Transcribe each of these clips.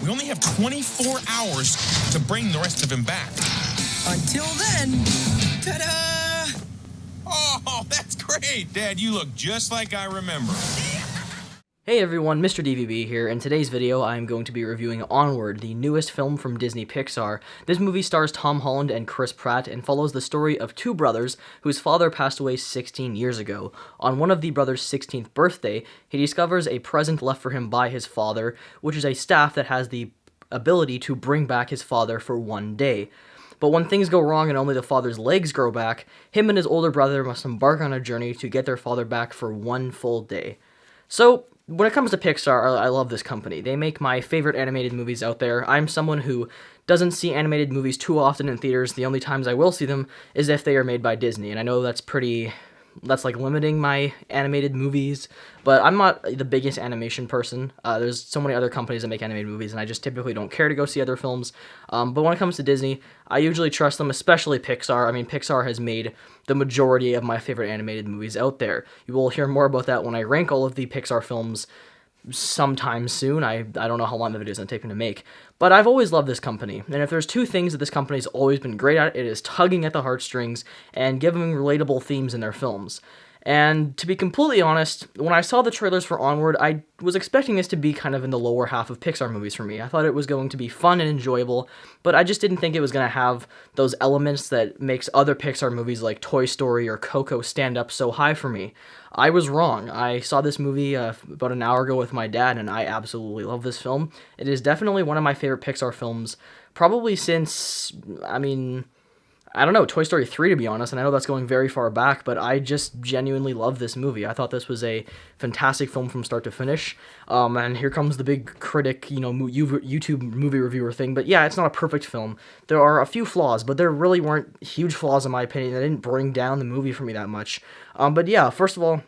We only have 24 hours to bring the rest of him back. Until then, ta-da! Oh, that's great! Dad, you look just like I remember. Hey everyone, Mr. DVB here. In today's video, I'm going to be reviewing Onward, the newest film from Disney Pixar. This movie stars Tom Holland and Chris Pratt and follows the story of two brothers whose father passed away 16 years ago. On one of the brothers' 16th birthday, he discovers a present left for him by his father, which is a staff that has the ability to bring back his father for one day. But when things go wrong and only the father's legs grow back, him and his older brother must embark on a journey to get their father back for one full day. So, when it comes to Pixar, I love this company. They make my favorite animated movies out there. I'm someone who doesn't see animated movies too often in theaters. The only times I will see them is if they are made by Disney, and I know that's like limiting my animated movies, but I'm not the biggest animation person. There's so many other companies that make animated movies, and I just typically don't care to go see other films. But when it comes to Disney, I usually trust them, especially Pixar. I mean, Pixar has made the majority of my favorite animated movies out there. You will hear more about that when I rank all of the Pixar films sometime soon. I don't know how long the video is going to take me to make, but I've always loved this company, and if there's two things that this company's always been great at, it is tugging at the heartstrings and giving relatable themes in their films. And to be completely honest, when I saw the trailers for Onward, I was expecting this to be kind of in the lower half of Pixar movies for me. I thought it was going to be fun and enjoyable, but I just didn't think it was going to have those elements that makes other Pixar movies like Toy Story or Coco stand up so high for me. I was wrong. I saw this movie about an hour ago with my dad, and I absolutely love this film. It is definitely one of my favorite Pixar films, probably since, I don't know, Toy Story 3, to be honest, and I know that's going very far back, but I just genuinely love this movie. I thought this was a fantastic film from start to finish, and here comes the big critic, YouTube movie reviewer thing, but yeah, it's not a perfect film. There are a few flaws, but there really weren't huge flaws in my opinion. They didn't bring down the movie for me that much. But yeah, first of all,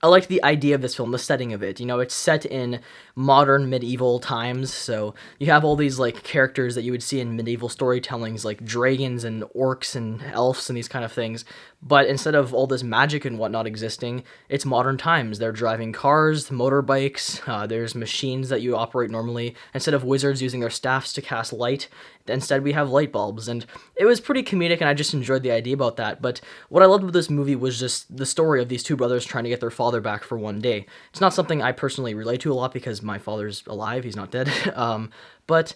I liked the idea of this film, the setting of it. It's set in modern medieval times, so you have all these, characters that you would see in medieval storytellings, like dragons and orcs and elves and these kind of things, but instead of all this magic and whatnot existing, it's modern times. They're driving cars, motorbikes, there's machines that you operate normally. Instead of wizards using their staffs to cast light, instead we have light bulbs, and it was pretty comedic, and I just enjoyed the idea about that. But what I loved about this movie was just the story of these two brothers trying to get their father back for one day. It's not something I personally relate to a lot because my father's alive, he's not dead. But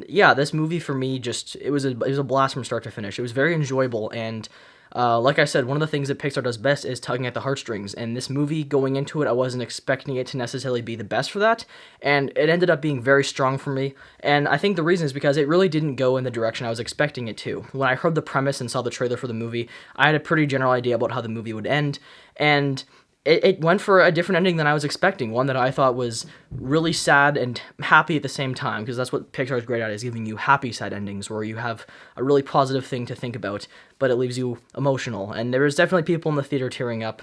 yeah, this movie for me it was a blast from start to finish. It was very enjoyable, and like I said, one of the things that Pixar does best is tugging at the heartstrings, and this movie, going into it, I wasn't expecting it to necessarily be the best for that, and it ended up being very strong for me, and I think the reason is because it really didn't go in the direction I was expecting it to. When I heard the premise and saw the trailer for the movie, I had a pretty general idea about how the movie would end, and it went for a different ending than I was expecting, one that I thought was really sad and happy at the same time, because that's what Pixar is great at, is giving you happy sad endings, where you have a really positive thing to think about, but it leaves you emotional. And there was definitely people in the theater tearing up,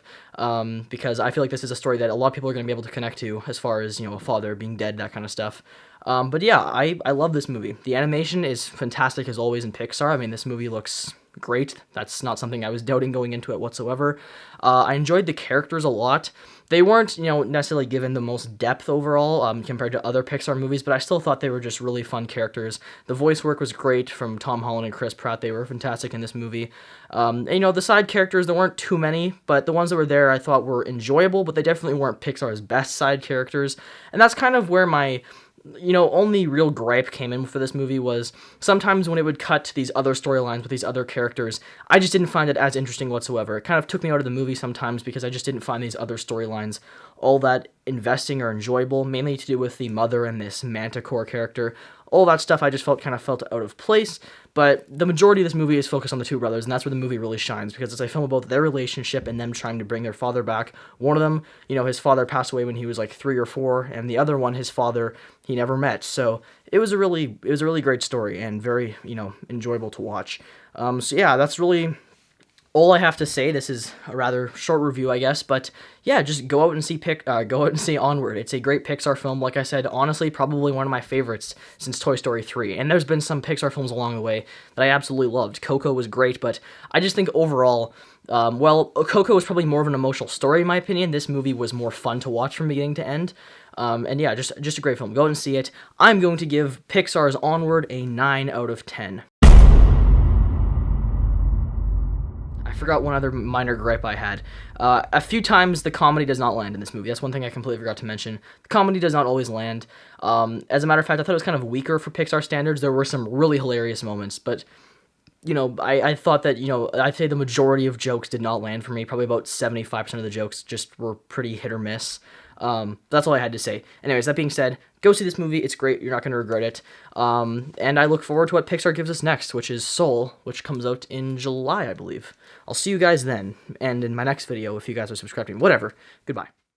because I feel like this is a story that a lot of people are going to be able to connect to, as far as, a father being dead, that kind of stuff. But yeah, I love this movie. The animation is fantastic as always in Pixar. This movie looks great. That's not something I was doubting going into it whatsoever. I enjoyed the characters a lot. They weren't, necessarily given the most depth overall compared to other Pixar movies, but I still thought they were just really fun characters. The voice work was great from Tom Holland and Chris Pratt. They were fantastic in this movie. And, the side characters, there weren't too many, but the ones that were there I thought were enjoyable, but they definitely weren't Pixar's best side characters. And that's kind of where my only real gripe came in for this movie was sometimes when it would cut to these other storylines with these other characters, I just didn't find it as interesting whatsoever. It kind of took me out of the movie sometimes because I just didn't find these other storylines all that investing or enjoyable, mainly to do with the mother and this Manticore character. All that stuff I just felt out of place, but the majority of this movie is focused on the two brothers, and that's where the movie really shines, because it's a film about their relationship and them trying to bring their father back. One of them, his father passed away when he was 3 or 4, and the other one, his father, he never met. So it was a really great story, and very, enjoyable to watch. So yeah, that's really all I have to say. This is a rather short review, I guess, but yeah, just go out and see Onward. It's a great Pixar film. Like I said, honestly, probably one of my favorites since Toy Story 3. And there's been some Pixar films along the way that I absolutely loved. Coco was great, but I just think overall, Coco was probably more of an emotional story in my opinion. This movie was more fun to watch from beginning to end. And yeah, just a great film. Go out and see it. I'm going to give Pixar's Onward a 9 out of 10. I forgot one other minor gripe I had. A few times the comedy does not land in this movie. That's one thing I completely forgot to mention. The comedy does not always land. As a matter of fact, I thought it was kind of weaker for Pixar standards. There were some really hilarious moments, but you know, I thought that, you know, I'd say the majority of jokes did not land for me. Probably about 75% of the jokes just were pretty hit or miss. That's all I had to say. Anyways, that being said, go see this movie. It's great. You're not going to regret it. And I look forward to what Pixar gives us next, which is Soul, which comes out in July, I believe. I'll see you guys then, and in my next video if you guys are subscribing. Whatever. Goodbye.